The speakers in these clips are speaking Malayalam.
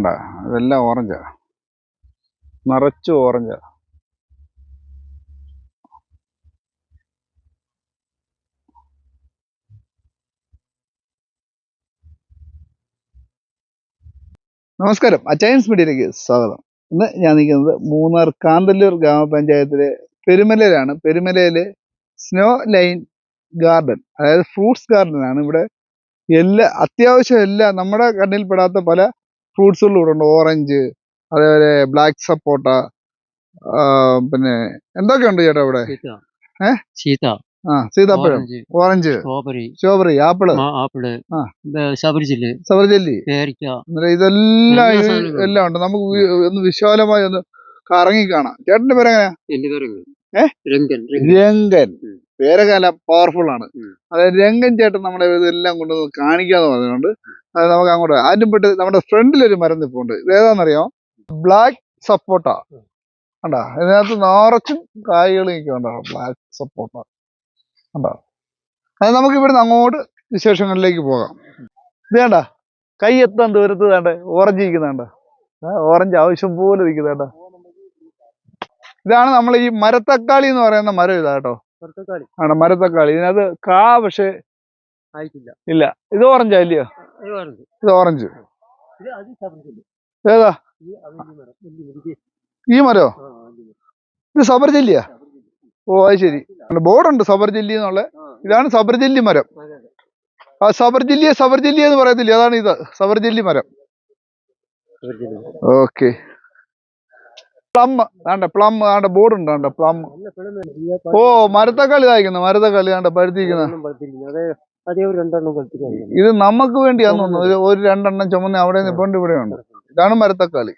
വേണ്ട, ഇതെല്ലാം ഓറഞ്ചാ, നിറച്ചു ഓറഞ്ചാ. നമസ്കാരം, അച്ചയൻസ് മീഡിയയിലേക്ക് സ്വാഗതം. ഇന്ന് ഞാൻ നിൽക്കുന്നത് മൂന്നാർ കാന്തല്ലൂർ ഗ്രാമപഞ്ചായത്തിലെ പെരുമലയിലാണ്. പെരുമലയിലെ സ്നോ ലൈൻ ഗാർഡൻ, അതായത് ഫ്രൂട്ട്സ് ഗാർഡനാണ്. ഇവിടെ അത്യാവശ്യം എല്ലാ നമ്മുടെ കണ്ണിൽപ്പെടാത്ത പല ഫ്രൂട്ട്സുകളും ഇവിടെ ഉണ്ട്. ഓറഞ്ച്, അതേപോലെ ബ്ലാക്ക് സപ്പോട്ട, പിന്നെ എന്തൊക്കെയുണ്ട് ചേട്ടാ ഇവിടെ? സീതാപ്പഴം, ഓറഞ്ച്, സ്ട്രോബെറി, ആപ്പിള്, സബർജല്ലി, ഇതെല്ലാം എല്ലാം ഉണ്ട്. നമുക്ക് ഒന്ന് വിശാലമായി ഒന്ന് കറങ്ങി കാണാം. ചേട്ടന്റെ പേരെങ്ങനെയാ? രംഗൻ. പേരൊക്കെ പവർഫുൾ ആണ്. അതായത് രംഗൻ ചേട്ടൻ നമ്മുടെ ഇതെല്ലാം കൊണ്ടുവന്ന് കാണിക്കാന്ന് പറഞ്ഞുകൊണ്ട് അത് നമുക്ക് അങ്ങോട്ട് ആദ്യം പെട്ട് നമ്മുടെ ഫ്രണ്ടിലൊരു മരം നിൽപ്പുണ്ട്. ഇതേതാണെന്നറിയാമോ? ബ്ലാക്ക് സപ്പോട്ട. കണ്ടോ, ഇതിനകത്ത് നിറച്ചും കായ്കൾ നിൽക്കുന്നുണ്ടോ? ബ്ലാക്ക് സപ്പോട്ട കണ്ടോ. അത് നമുക്ക് ഇവിടുന്ന് അങ്ങോട്ട് വിശേഷങ്ങളിലേക്ക് പോകാം. ഇത് വേണ്ട, കൈ എത്താൻ ദൂരത്ത് വേണ്ട ഓറഞ്ച് ഇരിക്കുന്നുണ്ട്. ഓറഞ്ച് ആവശ്യം പോലെ ഇരിക്കുന്നുണ്ട്. ഇതാണ് നമ്മൾ ഈ മരത്തക്കാളി എന്ന് പറയുന്ന മരം. ഇതാ കേട്ടോ, ആണ് മരത്തക്കാളി. ഇതിനകത്ത് കാ പക്ഷെ ഇല്ല. ഇത് ഓറഞ്ചാ ഇല്ലയോ? ഇത് ഓറഞ്ച്. ഏതാ ഈ മരോ? ഇത് സബർജല്ലിയാ? ഓ അത് ശരി, ബോർഡുണ്ട് സബർജല്ലി എന്നുള്ള. ഇതാണ് സബർജല്ലി മരം. ആ സബർജല്ലി എന്ന് പറയത്തില്ല, അതാണ് ഇത് സബർജല്ലി മരം. ഓക്കെ. പ്ലം ആണ്ട, പ്ലം ആണ്ട, ബോർഡുണ്ട് ആണ്ട, പ്ലം. ഓ മരത്തക്കാളി ഇതായിരിക്കുന്നു, മരത്തക്കാളി ആണ്ട പഴുത്തിരിക്കുന്ന. ഇത് നമുക്ക് വേണ്ടിയാന്ന് തോന്നുന്നു. ഒരു രണ്ടെണ്ണം ചുമന്ന് അവിടെ നിപ്പുണ്ട്, ഇവിടെ ഉണ്ട്. ഇതാണ് മരത്തക്കാളി.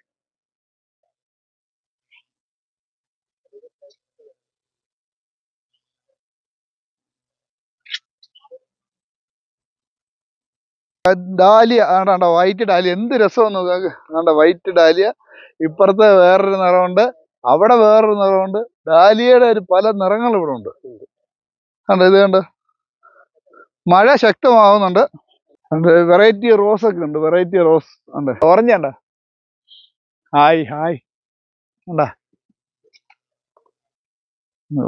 ഡാലിയ ആണ്ടാ, വൈറ്റ് ഡാലിയ. എന്ത് രസമാണ് നോക്കുക. ആണ്ട വൈറ്റ് ഡാലിയ. ഇപ്പുറത്തെ വേറൊരു നിറമുണ്ട്, അവിടെ വേറൊരു നിറമുണ്ട്. ഡാലിയയുടെ ഒരു പല നിറങ്ങൾ ഇവിടെ ഉണ്ട്. കണ്ടോ, ഇത് കണ്ട് മഴ ശക്തമാവുന്നുണ്ട്. വെറൈറ്റി റോസ് ഒക്കെ ഉണ്ട്, വെറൈറ്റി റോസ് ഉണ്ട്. ഓറഞ്ച് ഉണ്ട, ഹായ് ഹായ് ഉണ്ടാ,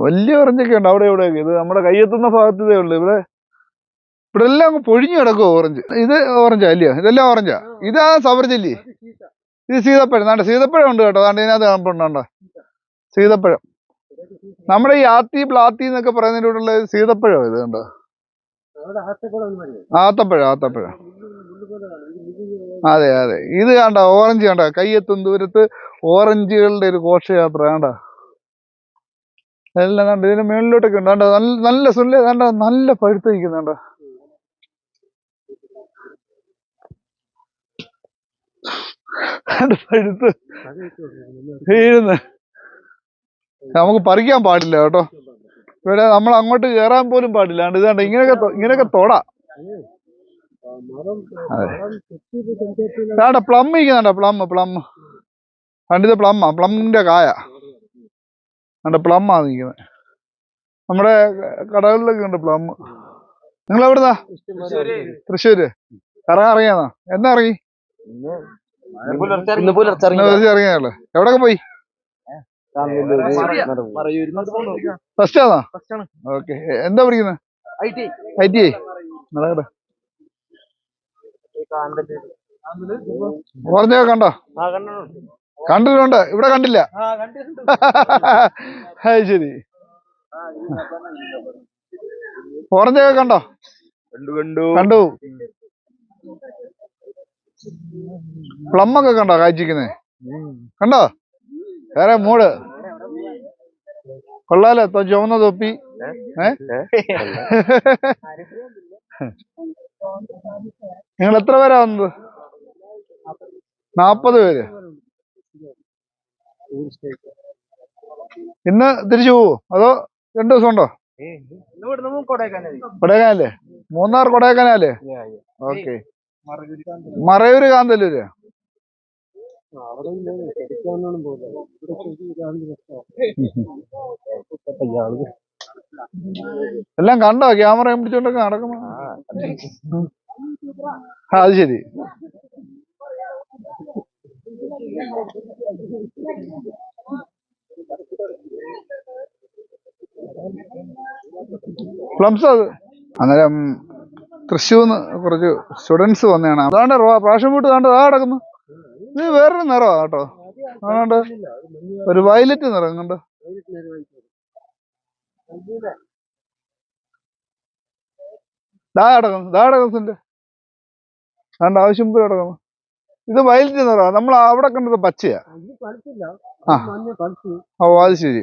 വലിയ ഓറഞ്ചൊക്കെ ഉണ്ട് അവിടെ ഇവിടെയൊക്കെ. ഇത് നമ്മുടെ കയ്യെത്തുന്ന ഭാഗത്തതേ ഉള്ളു. ഇവിടെ എല്ലാം അങ്ങ് പൊഴിഞ്ഞു കിടക്കുമോ ഓറഞ്ച്. ഇത് ഓറഞ്ചാ അല്ലയോ? ഇതെല്ലാം ഓറഞ്ചാ. ഇതാ സബർജല്ലി. ഇത് സീതപ്പഴം. നാണ്ട സീതപ്പഴം ഉണ്ട് കേട്ടോ. താണ്ട് ഇതിനകത്ത് കാണുന്നുണ്ടോ സീതപ്പഴം? നമ്മുടെ ഈ ആത്തി പ്ലാത്തി എന്നൊക്കെ പറയുന്നതിൻ്റെ കൂടെയുള്ള സീതപ്പഴം. ഇത് കണ്ടോ, ആത്തപ്പഴം. അതെ അതെ. ഇത് കണ്ട ഓറഞ്ച് കണ്ട, കയ്യെത്തും ദൂരത്ത് ഓറഞ്ചുകളുടെ ഒരു ഘോഷയാത്ര കണ്ട. എല്ലാം കണ്ട, ഇതിന് മേളിലോട്ടൊക്കെ ഉണ്ട്. കണ്ട നല്ല സുല്ല, കണ്ട നല്ല പഴുത്ത് നിൽക്കുന്നുണ്ടോ. പഴുത്ത് വീഴുന്ന. നമുക്ക് പറിക്കാൻ പാടില്ല കേട്ടോ. ഇവിടെ നമ്മൾ അങ്ങോട്ട് കയറാൻ പോലും പാടില്ല. ഇതാണ്ട് ഇങ്ങനെയൊക്കെ തൊടാ. അതെ, പ്ലം ഇരിക്കുന്നുണ്ടോ? പ്ലം കണ്ടിത് പ്ലമ്മിന്റെ കായ കണ്ട, പ്ലമ്മാ നിൽക്കുന്നത്. നമ്മുടെ കടകളിലൊക്കെ ഉണ്ട് പ്ലം. നിങ്ങൾ എവിടുന്നാ? തൃശ്ശൂര്. ഇറങ്ങിയാന്നോ? എന്നാ ഇറങ്ങി? ഇറങ്ങിയാള്. എവിടെയൊക്കെ പോയി? ഫസ്റ്റ് ആണോ? ഓക്കെ. എന്താ പഠിക്കുന്നത്? IT. ഓറഞ്ചൊക്കെ കണ്ടോ? കണ്ടിട്ടുണ്ട്, ഇവിടെ കണ്ടില്ല. അത് ശരി. ഓറഞ്ചൊക്കെ കണ്ടോ? കണ്ടു. പ്ലമ്മൊക്കെ കണ്ടോ കാഴ്ചിക്കുന്നേ? കണ്ടോ? വേറെ മൂട് കൊള്ളാലോ. ചുവന്ന തൊപ്പി. നിങ്ങൾ എത്ര പേരാ വന്നത്? 40 പേര്. ഇന്ന് തിരിച്ചു പോവോ അതോ 2 ദിവസം ഉണ്ടോ? കൊടൈക്കനാലേ? മൂന്നാർ കൊടൈക്കനാലേ? ഓക്കെ. മറയൂര് കാന്തല്ലൂര്. എല്ലാം കണ്ടോ? ക്യാമറ പിടിച്ചോണ്ടൊക്കെ നടക്കുന്നു. അത് ശരി. പ്ലംസ് അത് അന്നേരം തൃശ്ശൂർന്ന് കുറച്ച് സ്റ്റുഡൻസ് വന്നതാണ്. അതാണ്ട് പ്രാഷൻ വീട്ട് താണ്ട് ആ കിടക്കുന്നു. ഇത് വേറൊരു നിറമാണ് കേട്ടോ. അതുകൊണ്ട് ഒരു വയലറ്റ് നിറം കണ്ടോ. കിടക്കുന്നു അതുകൊണ്ട് ആവശ്യം പോലെ കിടക്കുന്നു. ഇത് വയലറ്റ് നിറമാണ്. നമ്മൾ അവിടെ കണ്ടത് പച്ചയാ. ഓ അത് ശരി.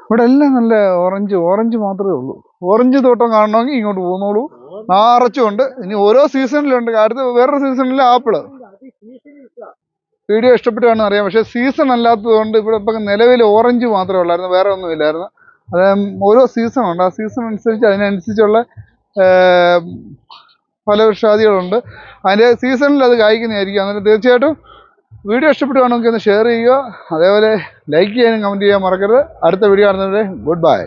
ഇവിടെ എല്ലാം നല്ല ഓറഞ്ച് മാത്രമേ ഉള്ളൂ. ഓറഞ്ച് തോട്ടം കാണണമെങ്കിൽ ഇങ്ങോട്ട് പോന്നോളൂ. നിറച്ചുണ്ട്. ഇനി ഓരോ സീസണിലുണ്ട്. അടുത്ത വേറൊരു സീസണിൽ ആപ്പിള്. വീഡിയോ ഇഷ്ടപ്പെട്ടാണെന്ന് അറിയാം. പക്ഷെ സീസൺ അല്ലാത്തത് കൊണ്ട് ഇവിടെ ഇപ്പം നിലവിൽ ഓറഞ്ച് മാത്രമേ ഉള്ളായിരുന്നു, വേറെ ഒന്നും ഇല്ലായിരുന്നു. അത് ഓരോ സീസണുണ്ട്. ആ സീസൺ അനുസരിച്ച് അതിനനുസരിച്ചുള്ള ഫലവൃക്ഷാദികളുണ്ട്. അതിൻ്റെ സീസണിൽ അത് കായ്ക്കുന്നതായിരിക്കും. അന്നേരം തീർച്ചയായിട്ടും വീഡിയോ ഇഷ്ടപ്പെടുകയാണെങ്കിൽ ഒന്ന് ഷെയർ ചെയ്യുക. അതേപോലെ ലൈക്ക് ചെയ്യാനും കമൻറ്റ് ചെയ്യാൻ മറക്കരുത്. അടുത്ത വീഡിയോ കാണുന്നവരെ ഗുഡ് ബൈ.